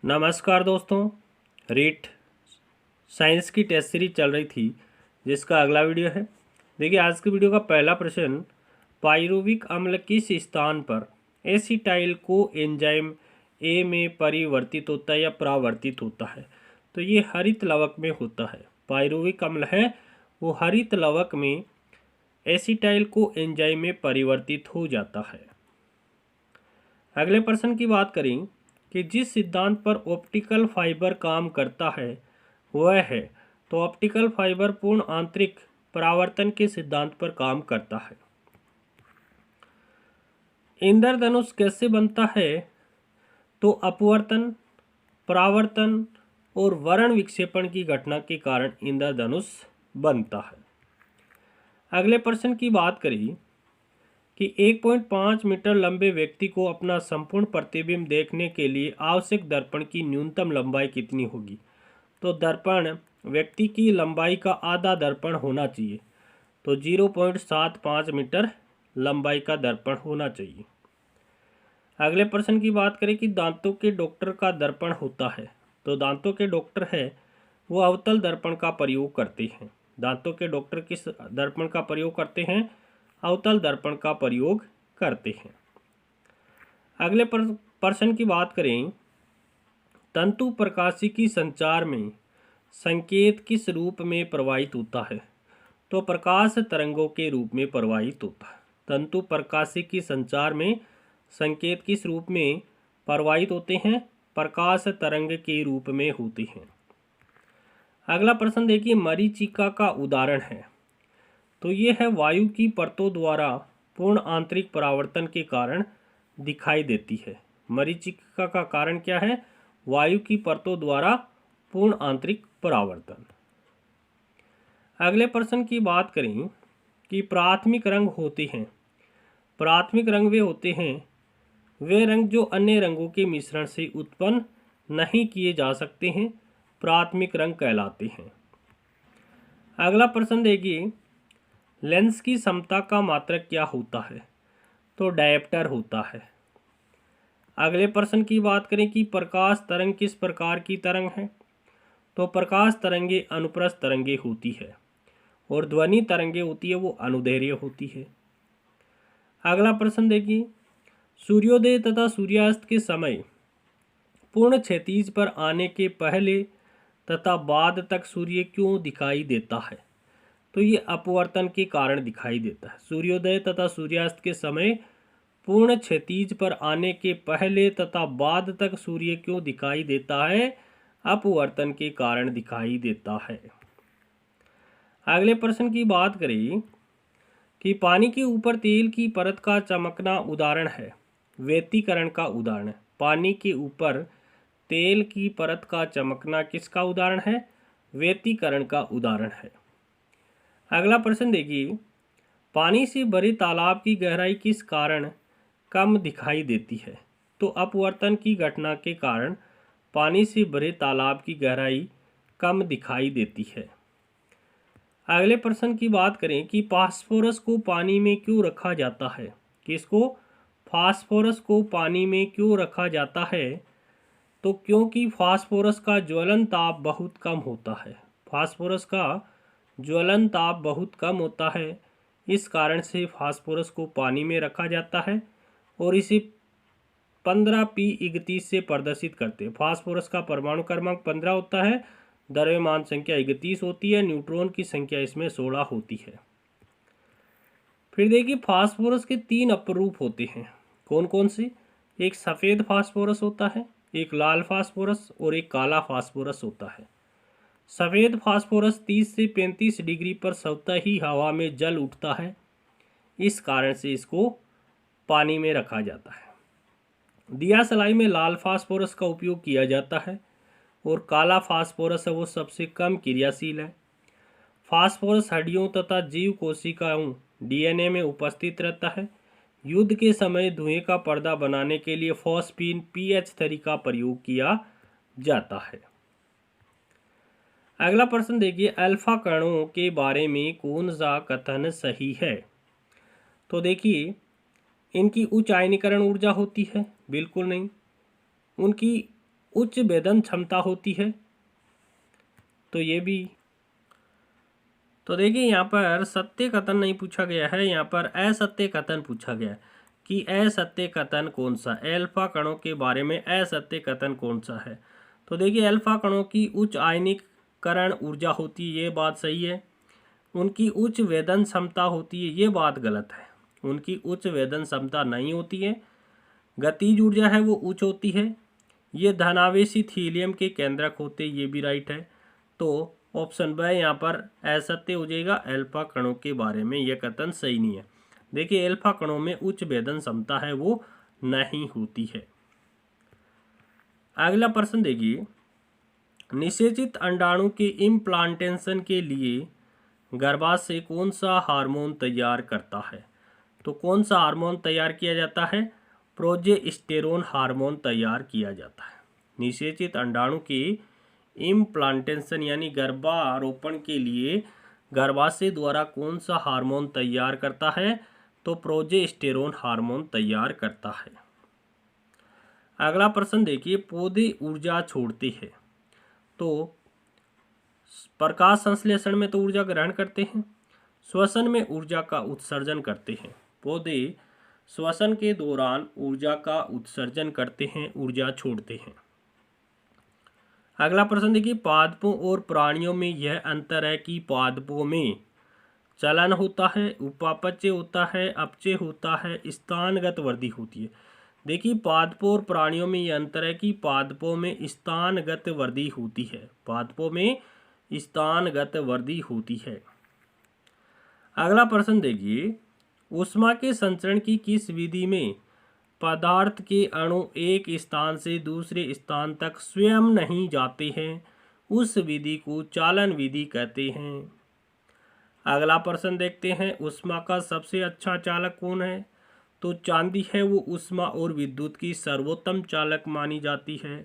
नमस्कार दोस्तों। रीट साइंस की टेस्ट सीरीज चल रही थी जिसका अगला वीडियो है। देखिए आज की वीडियो का पहला प्रश्न, पाइरुविक अम्ल किस स्थान पर एसिटाइल को एंजाइम ए में परिवर्तित होता है या परावर्तित होता है? तो ये हरित लवक में होता है। पाइरुविक अम्ल है वो हरित लवक में एसिटाइल को एंजाइम में परिवर्तित हो जाता है। अगले प्रश्न की बात करें कि जिस सिद्धांत पर ऑप्टिकल फाइबर काम करता है वह है, तो ऑप्टिकल फाइबर पूर्ण आंतरिक परावर्तन के सिद्धांत पर काम करता है। इंद्रधनुष कैसे बनता है? तो अपवर्तन, परावर्तन और वर्ण विक्षेपण की घटना के कारण इंद्रधनुष बनता है। अगले प्रश्न की बात करें कि 1.5 मीटर लंबे व्यक्ति को अपना संपूर्ण प्रतिबिंब देखने के लिए आवश्यक दर्पण की न्यूनतम लंबाई कितनी होगी? तो दर्पण व्यक्ति की लंबाई का आधा दर्पण होना चाहिए, तो 0.75 मीटर लंबाई का दर्पण होना चाहिए। अगले प्रश्न की बात करें कि दांतों के डॉक्टर का दर्पण होता है, तो दांतों के डॉक्टर है वो अवतल दर्पण का प्रयोग करते हैं। दांतों के डॉक्टर किस दर्पण का प्रयोग करते हैं? अवतल दर्पण का प्रयोग करते हैं। अगले प्रश्न की बात करें, तंतु प्रकाशिकी संचार में संकेत किस रूप में प्रवाहित होता है? तो प्रकाश तरंगों के रूप में प्रवाहित होता है। तंतु प्रकाशिकी संचार में संकेत किस रूप में प्रवाहित होते हैं? प्रकाश तरंग के रूप में होते हैं। अगला प्रश्न देखिए, मरीचिका का उदाहरण है, तो ये है वायु की परतों द्वारा पूर्ण आंतरिक परावर्तन के कारण दिखाई देती है। मरीचिका का कारण क्या है? वायु की परतों द्वारा पूर्ण आंतरिक परावर्तन। अगले प्रश्न की बात करें कि प्राथमिक रंग होते हैं। प्राथमिक रंग वे होते हैं वे रंग जो अन्य रंगों के मिश्रण से उत्पन्न नहीं किए जा सकते हैं, प्राथमिक रंग कहलाते हैं। अगला प्रश्न देखिए, लेंस की समता का मात्रक क्या होता है? तो डायप्टर होता है। अगले प्रश्न की बात करें कि प्रकाश तरंग किस प्रकार की तरंग है? तो प्रकाश तरंगे अनुप्रस्थ तरंगे होती है और ध्वनि तरंगे होती है वो अनुदैर्घ्य होती है। अगला प्रश्न देखिए, सूर्योदय तथा सूर्यास्त के समय पूर्ण क्षैतिज पर आने के पहले तथा बाद तक सूर्य क्यों दिखाई देता है? तो ये अपवर्तन के कारण दिखाई देता है। सूर्योदय तथा सूर्यास्त के समय पूर्ण क्षैतिज पर आने के पहले तथा बाद तक सूर्य क्यों दिखाई देता है? अपवर्तन के कारण दिखाई देता है। अगले प्रश्न की बात करें कि पानी के ऊपर तेल की परत का चमकना उदाहरण है, व्यतिकरण का उदाहरण है। पानी के ऊपर तेल की परत का चमकना किसका उदाहरण है? व्यतिकरण का उदाहरण है। अगला प्रश्न देखिए, पानी से भरे तालाब की गहराई किस कारण कम दिखाई देती है? तो अपवर्तन की घटना के कारण पानी से भरे तालाब की गहराई कम दिखाई देती है। अगले प्रश्न की बात करें कि फास्फोरस को पानी में क्यों रखा जाता है? किसको? फास्फोरस को पानी में क्यों रखा जाता है? तो क्योंकि फास्फोरस का ज्वलन ताप बहुत कम होता है। फास्फोरस का ज्वलन ताप बहुत कम होता है, इस कारण से फास्फोरस को पानी में रखा जाता है और इसे 15p31 से प्रदर्शित करते हैं। फास्फोरस का परमाणु क्रमांक 15 होता है, द्रव्यमान संख्या 31 होती है, न्यूट्रॉन की संख्या इसमें 16 होती है। फिर देखिए, फास्फोरस के 3 अपरूप होते हैं। कौन कौन से? एक सफ़ेद फास्फोरस होता है, एक लाल फास्फोरस और एक काला फास्फोरस होता है। सफ़ेद फास्फोरस 30 से 35 डिग्री पर स्वतः ही हवा में जल उठता है, इस कारण से इसको पानी में रखा जाता है। दिया सलाई में लाल फास्फोरस का उपयोग किया जाता है और काला फास्फोरस है वो सबसे कम क्रियाशील है। फास्फोरस हड्डियों तथा जीव कोशिकाओं डीएनए में उपस्थित रहता है। युद्ध के समय धुएं का पर्दा बनाने के लिए फॉस्फीन pH3 का प्रयोग किया जाता है। अगला प्रश्न देखिए, अल्फा कणों के बारे में कौन सा कथन सही है? तो देखिए, इनकी उच्च आयनीकरण ऊर्जा होती है, बिल्कुल नहीं। उनकी उच्च वेदन क्षमता होती है। तो ये भी, तो देखिए यहाँ पर सत्य कथन नहीं पूछा गया है, यहाँ पर असत्य कथन पूछा गया है कि असत्य कथन कौन सा, अल्फा कणों के बारे में असत्य कथन कौन सा है। तो देखिए अल्फा कणों की उच्च आयनीकरण ऊर्जा होती है, ये बात सही है। उनकी उच्च वेदन क्षमता होती है, ये बात गलत है। उनकी उच्च वेदन क्षमता नहीं होती है। गतिज ऊर्जा है वो उच्च होती है। ये धनावेशित हीलियम के केंद्रक होते, ये भी राइट है। तो ऑप्शन ब यहाँ पर असत्य हो जाएगा, अल्फा कणों के बारे में यह कथन सही नहीं है। देखिए अल्फा कणों में उच्च वेदन क्षमता है वो नहीं होती है। अगला प्रश्न देखिए, निषेचित अंडाणु के इम्प्लांटेशन के लिए गर्भाशय से कौन सा हार्मोन तैयार करता है। तो कौन सा हार्मोन तैयार किया जाता है, प्रोजेस्टेरोन हार्मोन तैयार किया जाता है। निषेचित अंडाणु के इम्प्लांटेशन यानी गर्भारोपण के लिए गर्भाशय द्वारा कौन सा हार्मोन तैयार करता है, तो प्रोजेस्टेरोन हार्मोन तैयार करता है। अगला प्रश्न देखिए, पौधे ऊर्जा छोड़ते हैं तो प्रकाश संश्लेषण में तो ऊर्जा ग्रहण करते हैं, श्वसन में ऊर्जा का उत्सर्जन करते हैं। पौधे श्वसन के दौरान ऊर्जा का उत्सर्जन करते हैं, ऊर्जा छोड़ते हैं। अगला प्रश्न देखिए, पादपों और प्राणियों में यह अंतर है कि पादपों में चलन होता है, उपापचय होता है, अपचय होता है, स्थानगत वृद्धि होती है। देखिए पादपों और प्राणियों में यह अंतर है कि पादपों में स्थानगत वृद्धि होती है, पादपों में स्थानगत वृद्धि होती है। अगला प्रश्न देखिए, ऊष्मा के संचरण की किस विधि में पदार्थ के अणु एक स्थान से दूसरे स्थान तक स्वयं नहीं जाते हैं, उस विधि को चालन विधि कहते हैं। अगला प्रश्न देखते हैं, ऊष्मा का सबसे अच्छा चालक कौन है, तो चांदी है वो ऊष्मा और विद्युत की सर्वोत्तम चालक मानी जाती है।